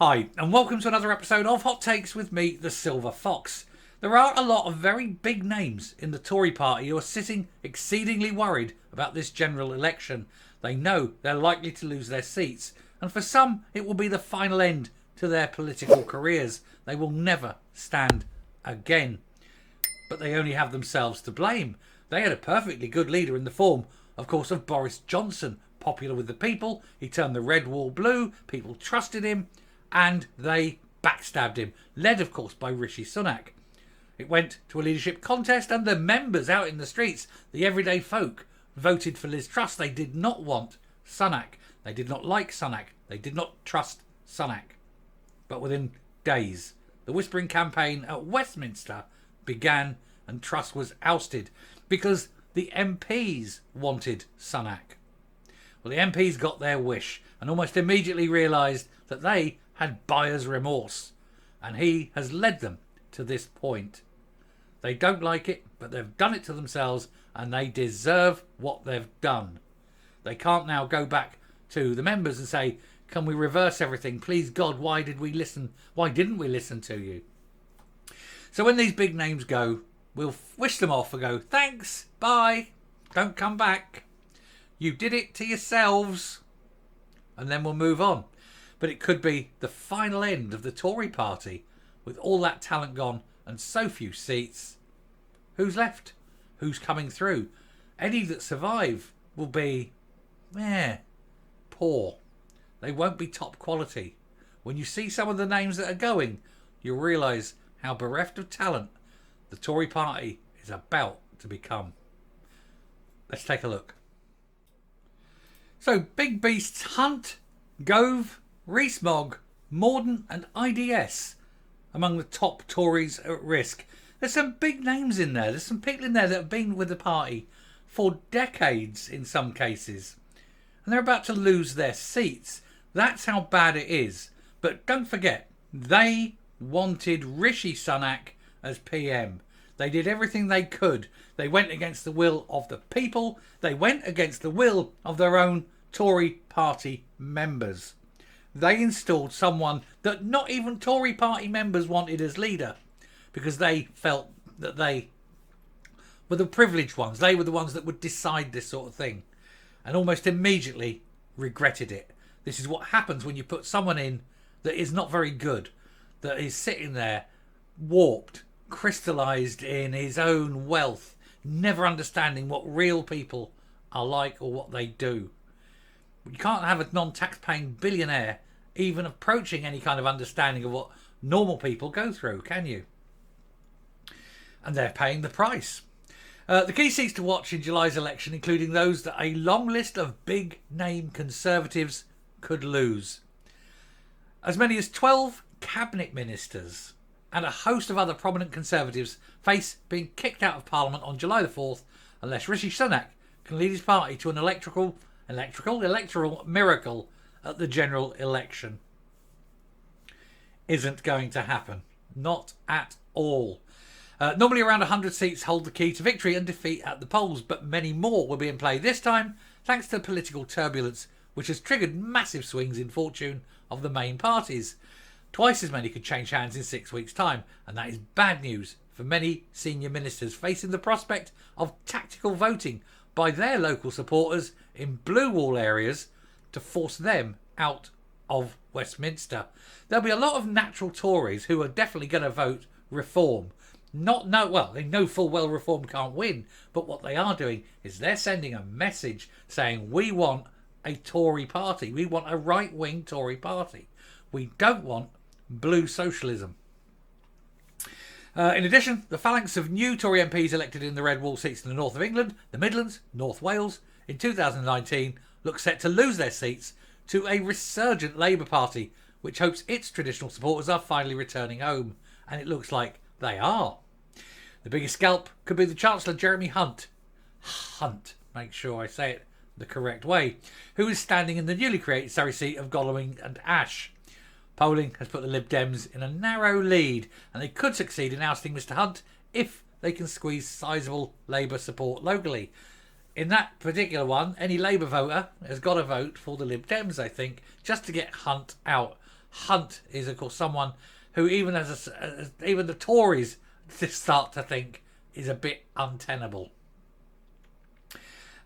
Hi, and welcome to another episode of Hot Takes with me, the Silver Fox. There are a lot of very big names in the Tory party who are sitting exceedingly worried about this general election. They know they're likely to lose their seats, and for some it will be the final end to their political careers. They will never stand again. But they only have themselves to blame. They had a perfectly good leader in the form, of course, of Boris Johnson. Popular with the people, he turned the red wall blue, people trusted him, and they backstabbed him, led of course by Rishi Sunak. It went to a leadership contest and the members out in the streets, the everyday folk, voted for Liz Truss. They did not want Sunak. They did not like Sunak. They did not trust Sunak. But within days, the whispering campaign at Westminster began and Truss was ousted because the MPs wanted Sunak. Well, the MPs got their wish and almost immediately realised that they had buyer's remorse, and he has led them to this point. They don't like it, but they've done it to themselves and they deserve what they've done. They can't now go back to the members and say, can we reverse everything? Please God, why didn't we listen to you? So when these big names go, we'll wish them off and go, thanks, bye, don't come back. You did it to yourselves. And then we'll move on. But it could be the final end of the Tory party with all that talent gone and so few seats. Who's left? Who's coming through? Any that survive will be, poor. They won't be top quality. When you see some of the names that are going, you'll realise how bereft of talent the Tory party is about to become. Let's take a look. So, big beasts Hunt, Gove, Rees-Mogg, Mordaunt and IDS among the top Tories at risk. There's some big names in there. There's some people in there that have been with the party for decades in some cases. And they're about to lose their seats. That's how bad it is. But don't forget, they wanted Rishi Sunak as PM. They did everything they could. They went against the will of the people. They went against the will of their own Tory party members. They installed someone that not even Tory party members wanted as leader because they felt that they were the privileged ones. They were the ones that would decide this sort of thing, and almost immediately regretted it. This is what happens when you put someone in that is not very good, that is sitting there warped, crystallised in his own wealth, never understanding what real people are like or what they do. You can't have a non-tax-paying billionaire even approaching any kind of understanding of what normal people go through, can you? And they're paying the price. The key seats to watch in July's election, including those that a long list of big-name Conservatives could lose. As many as 12 cabinet ministers and a host of other prominent Conservatives face being kicked out of Parliament on July the 4th unless Rishi Sunak can lead his party to an electoral miracle at the general election. Isn't going to happen. Not at all. Normally around 100 seats hold the key to victory and defeat at the polls, but many more will be in play this time thanks to political turbulence which has triggered massive swings in fortune of the main parties. Twice as many could change hands in 6 weeks' time, and that is bad news for many senior ministers facing the prospect of tactical voting by their local supporters in blue wall areas to force them out of Westminster. There'll be a lot of natural Tories who are definitely going to vote Reform. They know full well Reform can't win, but what they are doing is they're sending a message saying we want a Tory party. We want a right-wing Tory party. We don't want blue socialism. In addition, the phalanx of new Tory MPs elected in the red wall seats in the north of England, the Midlands, North Wales in 2019 look set to lose their seats to a resurgent Labour Party, which hopes its traditional supporters are finally returning home. And it looks like they are. The biggest scalp could be the Chancellor Jeremy Hunt. Make sure I say it the correct way. Who is standing in the newly created Surrey seat of Godalming and Ash. Polling has put the Lib Dems in a narrow lead, and they could succeed in ousting Mr Hunt if they can squeeze sizable Labour support locally. In that particular one, any Labour voter has got to vote for the Lib Dems, I think, just to get Hunt out. Hunt is, of course, someone who even even the Tories start to think is a bit untenable.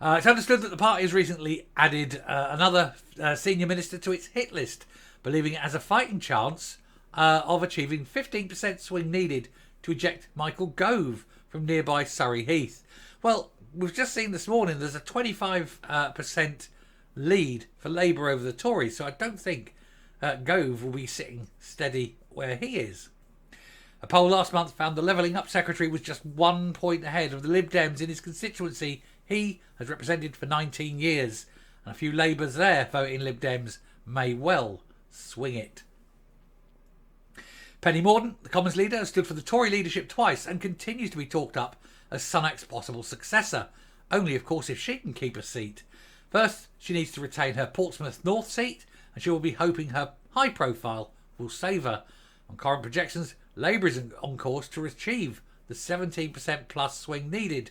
It's understood that the party has recently added another senior minister to its hit list, believing it has a fighting chance of achieving 15% swing needed to eject Michael Gove from nearby Surrey Heath. Well, we've just seen this morning there's a 25% lead for Labour over the Tories, so I don't think Gove will be sitting steady where he is. A poll last month found the Levelling Up Secretary was just 1 point ahead of the Lib Dems in his constituency he has represented for 19 years, and a few Labours there voting Lib Dems may well swing it. Penny Mordaunt, the Commons leader, has stood for the Tory leadership twice and continues to be talked up as Sunak's possible successor, only of course if she can keep a seat. First, she needs to retain her Portsmouth North seat, and she will be hoping her high profile will save her. On current projections, Labour is on course to achieve the 17% plus swing needed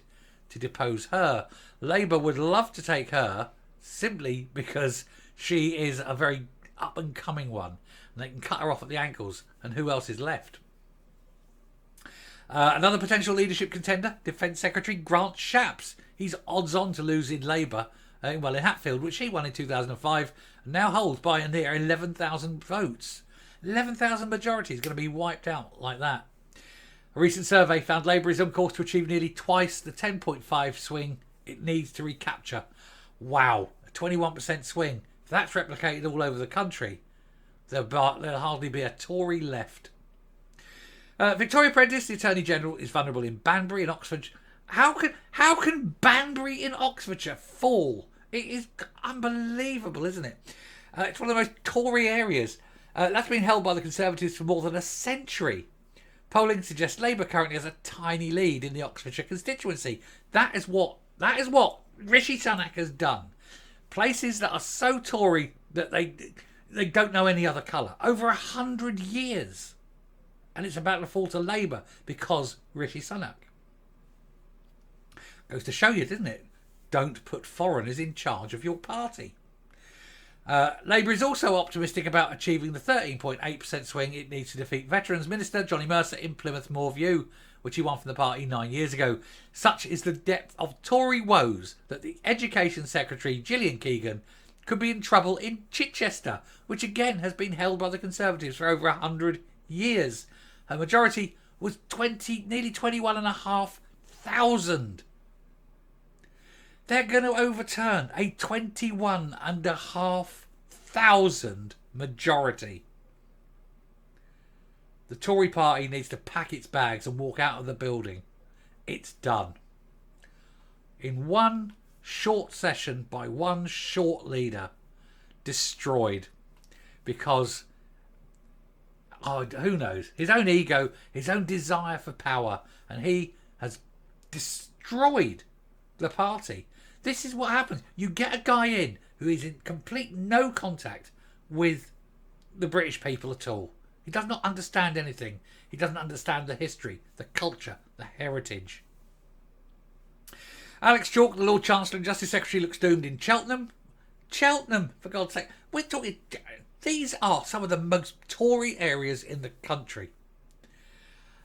to depose her. Labour would love to take her simply because she is a very up and coming one, and they can cut her off at the ankles, and who else is left? Another potential leadership contender, Defence Secretary Grant Shapps. He's odds on to lose in Labour, in Hatfield, which he won in 2005, and now holds by a near 11,000 votes. 11,000 majority is going to be wiped out like that. A recent survey found Labour is on course to achieve nearly twice the 10.5 swing it needs to recapture. Wow, a 21% swing. If that's replicated all over the country, there'll hardly be a Tory left. Victoria Prentice, the Attorney General, is vulnerable in Banbury in Oxfordshire. How can Banbury in Oxfordshire fall? It is unbelievable, isn't it? It's one of the most Tory areas. That's been held by the Conservatives for more than a century. Polling suggests Labour currently has a tiny lead in the Oxfordshire constituency. That is what Rishi Sunak has done. Places that are so Tory that they don't know any other colour. Over 100 years. And it's about to fall to Labour because Rishi Sunak. Goes to show you, doesn't it? Don't put foreigners in charge of your party. Labour is also optimistic about achieving the 13.8% swing it needs to defeat Veterans Minister Johnny Mercer in Plymouth Moorview, which he won from the party 9 years ago. Such is the depth of Tory woes that the Education Secretary Gillian Keegan could be in trouble in Chichester, which again has been held by the Conservatives for over 100 years. Her majority was nearly 21,500. They're going to overturn a 21,500 majority. The Tory party needs to pack its bags and walk out of the building. It's done. In one short session by one short leader, destroyed. Because, who knows? His own ego, his own desire for power, and he has destroyed the party. This is what happens. You get a guy in who is in complete no contact with the British people at all. He does not understand anything. He doesn't understand the history, the culture, the heritage. Alex Chalk, the Lord Chancellor and Justice Secretary, looks doomed in Cheltenham. Cheltenham, for God's sake. We're talking... These are some of the most Tory areas in the country.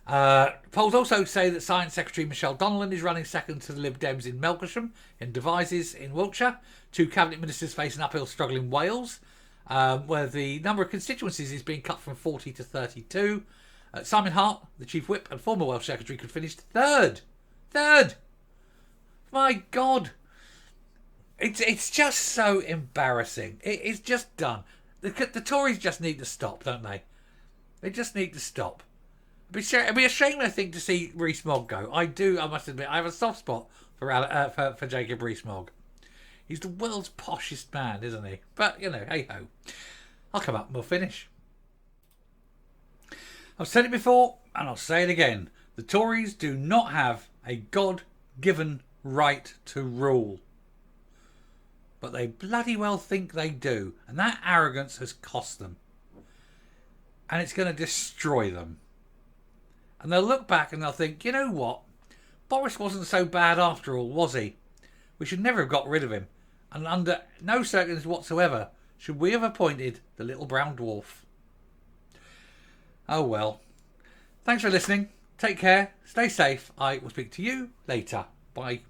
Polls also say that Science Secretary Michelle Donnellan is running second to the Lib Dems in Melkersham, in Devizes in Wiltshire. Two cabinet ministers face an uphill struggle in Wales, where the number of constituencies is being cut from 40 to 32. Simon Hart, the Chief Whip and former Welsh Secretary, could finish third. Third! My God! It's just so embarrassing. It is just done. The Tories just need to stop, don't they? They just need to stop. It'd be a shame, I think, to see Rees-Mogg go. I must admit, I have a soft spot for Jacob Rees-Mogg. He's the world's poshest man, isn't he? But, hey-ho. I'll come up and we'll finish. I've said it before, and I'll say it again. The Tories do not have a God-given right to rule. But they bloody well think they do. And that arrogance has cost them. And it's going to destroy them. And they'll look back and they'll think, you know what? Boris wasn't so bad after all, was he? We should never have got rid of him. And under no circumstances whatsoever should we have appointed the little brown dwarf. Oh well. Thanks for listening. Take care. Stay safe. I will speak to you later. Bye.